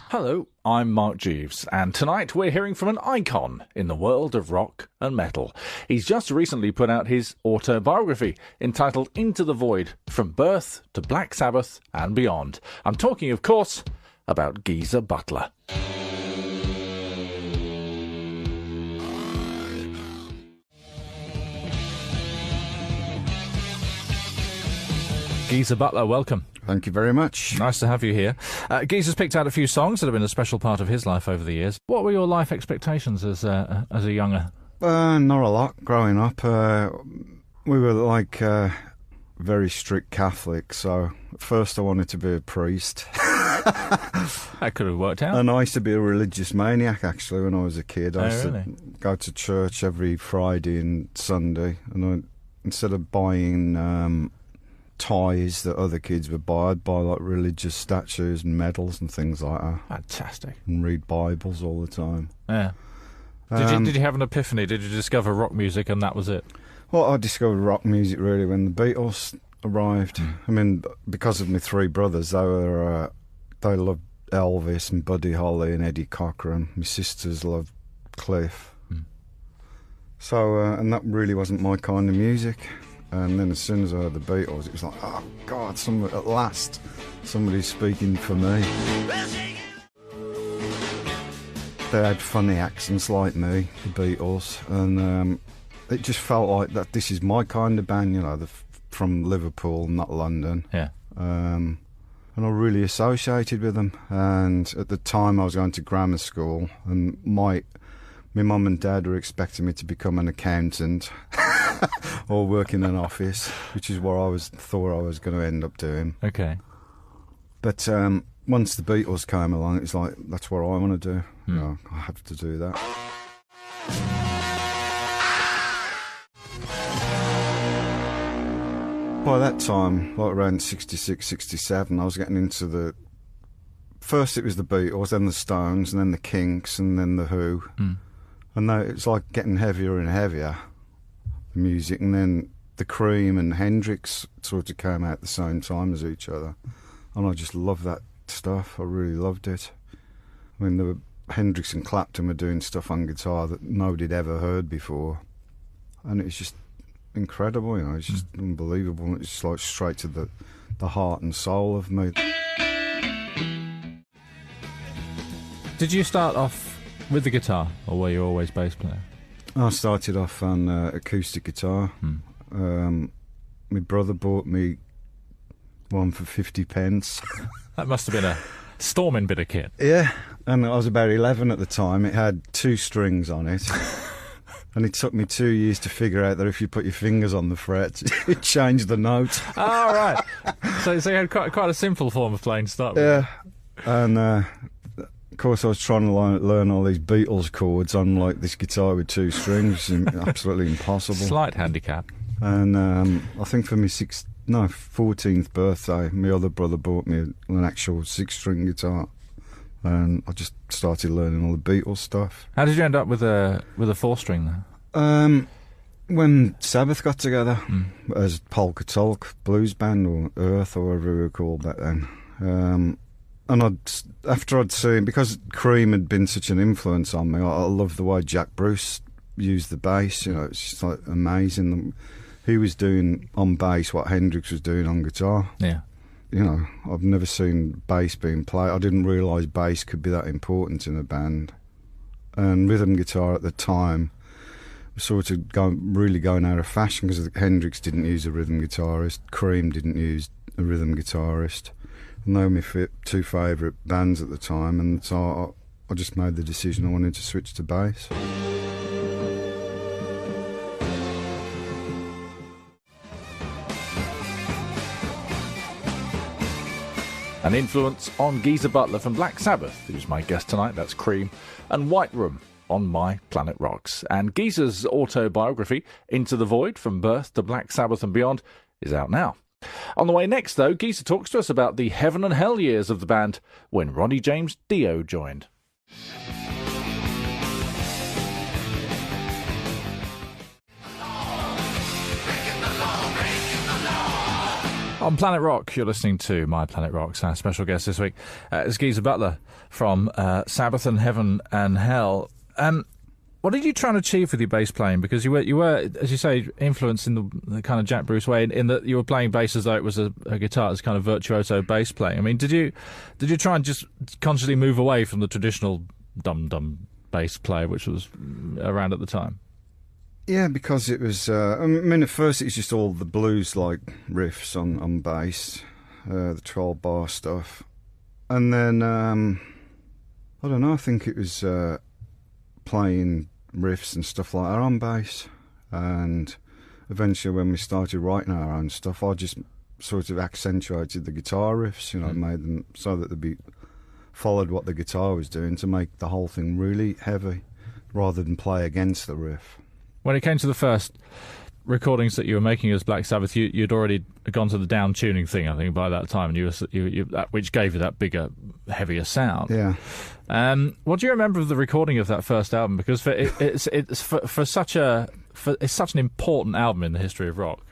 Hello, I'm Mark Jeeves, and tonight we're hearing from an icon in the world of rock and metal. He's just recently put out his autobiography entitled Into the Void, From Birth to Black Sabbath and Beyond. I'm talking, of course, about Geezer Butler. Geezer Butler, welcome. Thank you very much. Nice to have you here. Geezer's picked out a few songs that have been a special part of his life over the years. What were your life expectations as a younger? Not a lot. Growing up, we were like very strict Catholics, so at first I wanted to be a priest. That could have worked out. And I used to be a religious maniac, actually, when I was a kid. I used really? to go to church every Friday and Sunday, and instead of buying toys that other kids would buy, I'd buy like religious statues and medals and things like that. Fantastic. And read Bibles all the time. Yeah. Did you have an epiphany? Did you discover rock music and that was it? Well, I discovered rock music really when the Beatles arrived. I mean, because of my three brothers, they loved Elvis and Buddy Holly and Eddie Cochran. My sisters loved Cliff. So, and that really wasn't my kind of music. And then as soon as I heard the Beatles, it was like, oh God, at last somebody's speaking for me. They had funny accents like me, the Beatles, and it just felt like that this is my kind of band, you know, from Liverpool, not London. Yeah. And I really associated with them. And at the time I was going to grammar school, and my mum and dad were expecting me to become an accountant or work in an office, which is what thought I was going to end up doing. Okay. But once the Beatles came along, it's like, that's what I want to do. You know, I have to do that. By that time, like around 66, 67, I was getting into first it was the Beatles, then the Stones, and then the Kinks, and then the Who. And it's like getting heavier and heavier, the music, and then the Cream and Hendrix sort of came out at the same time as each other. And I just loved that stuff. I really loved it. I mean, Hendrix and Clapton were doing stuff on guitar that nobody'd ever heard before. And it's just incredible, you know, it's just unbelievable. It's like straight to the heart and soul of me. Did you start off with the guitar, or were you always bass player? I started off on acoustic guitar. My brother bought me one for 50 pence. That must have been a storming bit of kit. Yeah, and I was about 11 at the time. It had 2 strings on it. And it took me 2 years to figure out that if you put your fingers on the frets, it changed the note. Oh, right. So you had quite a simple form of playing to start with. Yeah, and of course I was trying to learn all these Beatles chords on like this guitar with 2 strings, absolutely impossible. Slight handicap. And I think for my 14th birthday, my other brother bought me an actual 6-string guitar. And I just started learning all the Beatles stuff. How did you end up with a 4-string then? When Sabbath got together as Polka Tulk Blues Band, or Earth, or whatever we were called back then. And after I'd seen, because Cream had been such an influence on me, I loved the way Jack Bruce used the bass. You know, it's just like amazing. He was doing on bass what Hendrix was doing on guitar. Yeah. You know, I've never seen bass being played. I didn't realise bass could be that important in a band. And rhythm guitar at the time was sort of really going out of fashion, because Hendrix didn't use a rhythm guitarist, Cream didn't use a rhythm guitarist. And they were my 2 favourite bands at the time, and so I just made the decision I wanted to switch to bass. An influence on Geezer Butler from Black Sabbath, who's my guest tonight, that's Cream, and White Room on My Planet Rocks. And Geezer's autobiography, Into the Void, From Birth to Black Sabbath and Beyond, is out now. On the way next, though, Geezer talks to us about the heaven and hell years of the band when Ronnie James Dio joined. On Planet Rock, you're listening to My Planet Rock's our special guest this week is Geezer Butler from Sabbath and Heaven and Hell. What did you try and achieve with your bass playing? Because you were, as you say, influenced in the kind of Jack Bruce way, in that you were playing bass as though it was a guitar, as kind of virtuoso bass playing. I mean, did you try and just consciously move away from the traditional dum-dum bass player, which was around at the time? Yeah, because it was, I mean, at first it was just all the blues-like riffs on bass, the 12-bar stuff. And then, I don't know, I think it was playing riffs and stuff like that on bass. And eventually when we started writing our own stuff, I just sort of accentuated the guitar riffs, made them so that they followed what the guitar was doing to make the whole thing really heavy, rather than play against the riff. When it came to the first recordings that you were making as Black Sabbath, you'd already gone to the down tuning thing, I think, by that time, and which gave you that bigger, heavier sound. Yeah. What do you remember of the recording of that first album? Because it's such an important album in the history of rock.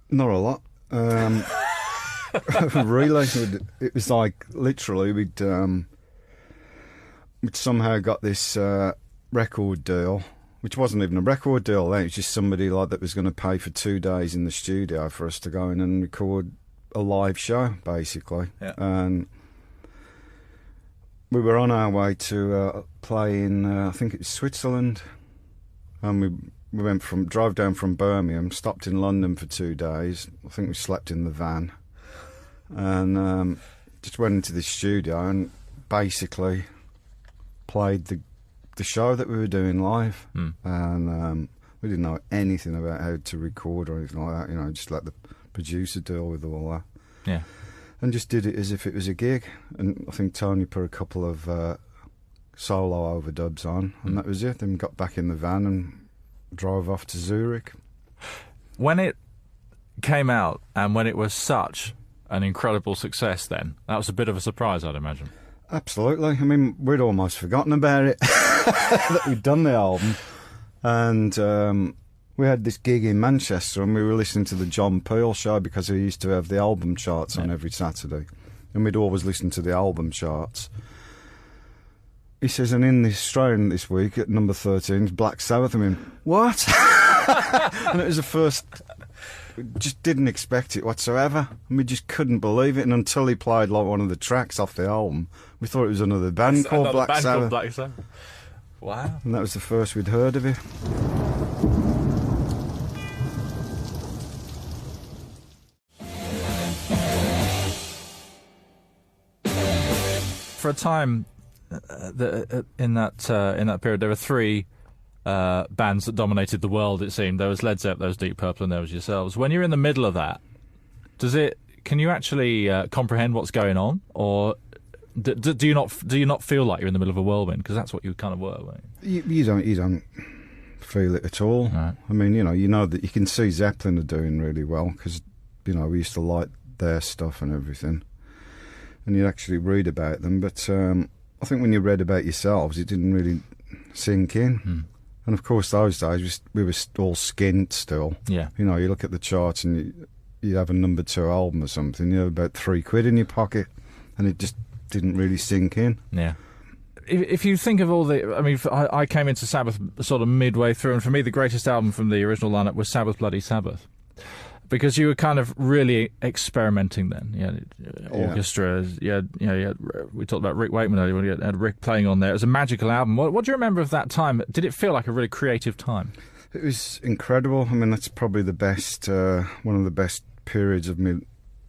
Not a lot. Really, it was like literally we'd somehow got this record deal. Which wasn't even a record deal then, it was just somebody like that was going to pay for 2 days in the studio for us to go in and record a live show, basically. Yeah. And we were on our way to play in, I think it was Switzerland. And we drove down from Birmingham, stopped in London for 2 days. I think we slept in the van. And just went into the studio and basically played the show that we were doing live, and we didn't know anything about how to record or anything like that. Just let the producer deal with all that. Yeah, and just did it as if it was a gig. And I think Tony put a couple of solo overdubs on, and that was it. Then we got back in the van and drove off to Zurich. When it came out and when it was such an incredible success, then that was a bit of a surprise, I'd imagine. Absolutely. I mean, we'd almost forgotten about it, that we'd done the album. And we had this gig in Manchester, and we were listening to the John Peel show because he used to have the album charts on every Saturday. And we'd always listen to the album charts. He says, and in the Australian this week at number 13 is Black Sabbath. I mean, what? And it was the first... We just didn't expect it whatsoever, and we just couldn't believe it. And until he played like one of the tracks off the album, we thought it was another band called Black Sabbath. Wow! And that was the first we'd heard of it. For a time, in that period, there were three bands that dominated the world, it seemed. There was Led Zeppelin, there was Deep Purple, and there was yourselves. When you're in the middle of that, can you actually comprehend what's going on, or do you not feel like you're in the middle of a whirlwind? Because that's what you kind of were, weren't you? You don't feel it at all. Right. I mean, you know that you can see Zeppelin are doing really well because we used to like their stuff and everything, and you actually read about them. But I think when you read about yourselves, it didn't really sink in. And of course, those days we were all skint still. Yeah. You look at the charts and you have a number 2 album or something. You have about £3 in your pocket, and it just didn't really sink in. Yeah. If you think of all the, I mean, I came into Sabbath sort of midway through, and for me, the greatest album from the original lineup was Sabbath Bloody Sabbath. Because you were kind of really experimenting then. You had orchestras, we talked about Rick Wakeman earlier, when you had Rick playing on there. It was a magical album. What do you remember of that time? Did it feel like a really creative time? It was incredible. I mean, that's probably the best, one of the best periods of my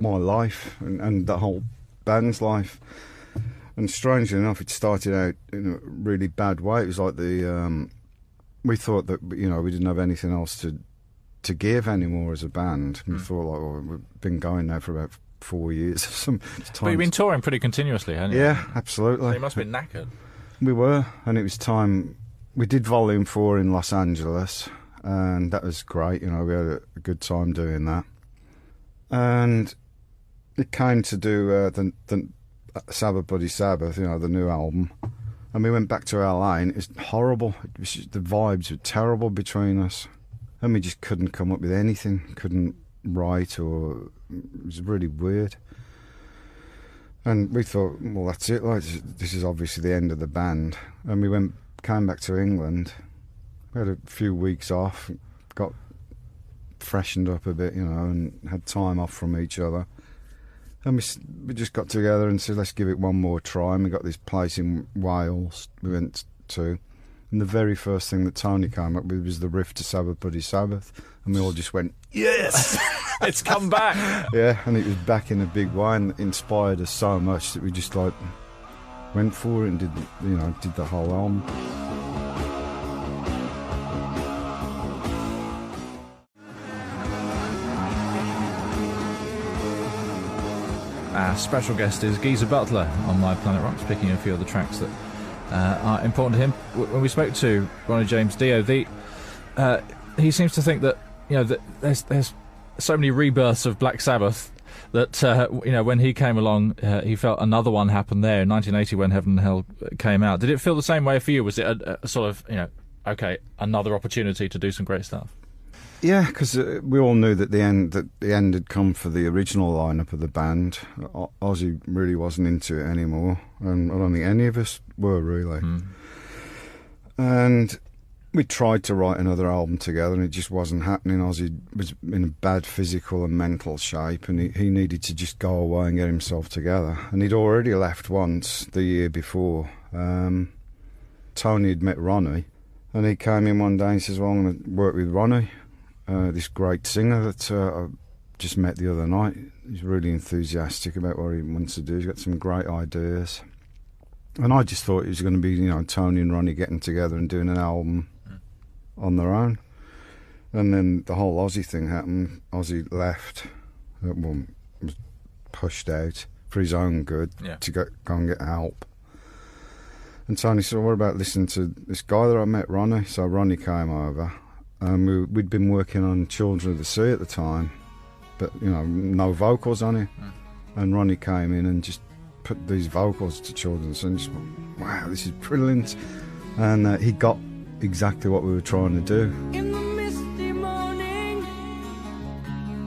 life and the whole band's life. And strangely enough, it started out in a really bad way. It was like we thought that, we didn't have anything else to give anymore as a band. We thought, like, we've been going now for about 4 years. But you've been touring pretty continuously, haven't you? Yeah, absolutely. So you must have been knackered. We were, and it was time. We did Volume 4 in Los Angeles, and that was great. We had a good time doing that. And it came to do the Sabbath Bloody Sabbath, the new album. And we went back to LA, and it was horrible. The vibes were terrible between us. And we just couldn't come up with anything, couldn't write or It was really weird. And we thought, well, that's it. Like, this is obviously the end of the band. And we came back to England. We had a few weeks off, got freshened up a bit, and had time off from each other. And we just got together and said, let's give it one more try. And we got this place in Wales we went to. And the very first thing that Tony came up with was the riff to Sabbath Bloody Sabbath. And we all just went, yes! It's come back! Yeah, and it was back in a big way, and inspired us so much that we just went for it and did the whole album. Our special guest is Geezer Butler on My Planet Rocks, picking a few of the tracks that are important to him. When we spoke to Ronnie James Dio, he seems to think that that there's so many rebirths of Black Sabbath that when he came along, he felt another one happened there in 1980 when Heaven and Hell came out. Did it feel the same way for you? Was it a sort of okay, another opportunity to do some great stuff? Yeah, because we all knew that the end had come for the original lineup of the band. Ozzy really wasn't into it anymore, and I don't think any of us were really. And we tried to write another album together, and it just wasn't happening. Ozzy was in a bad physical and mental shape, and he needed to just go away and get himself together. And he'd already left once the year before. Tony had met Ronnie, and he came in one day and says, well, I'm going to work with Ronnie. This great singer that I just met the other night. He's really enthusiastic about what he wants to do. He's got some great ideas. And I just thought it was going to be, Tony and Ronnie getting together and doing an album on their own. And then the whole Ozzy thing happened. Ozzy left, was pushed out for his own good to go and get help. And Tony said, well, what about listening to this guy that I met, Ronnie? So Ronnie came over. We'd been working on Children of the Sea at the time, but no vocals on it. And Ronnie came in and just put these vocals to Children of the Sea and just went, wow, this is brilliant. And he got exactly what we were trying to do. In the misty morning,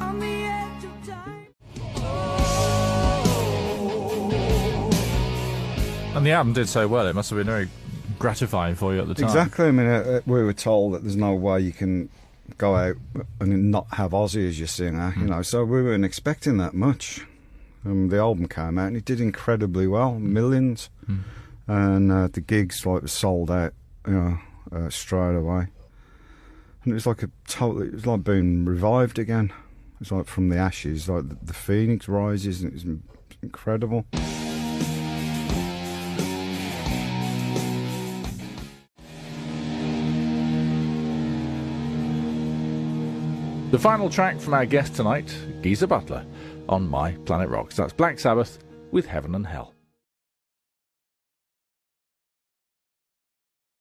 on the edge of time. And the album did so well. It must have been very gratifying for you at the time. Exactly. I mean, we were told that there's no way you can go out and not have Ozzy as your singer, so we weren't expecting that much. The album came out and it did incredibly well, millions, and the gigs were sold out, straight away. And it was it was like being revived again. It's like from the ashes, like the phoenix rises, and it was incredible. The final track from our guest tonight, Geezer Butler, on My Planet Rocks. That's Black Sabbath with Heaven and Hell.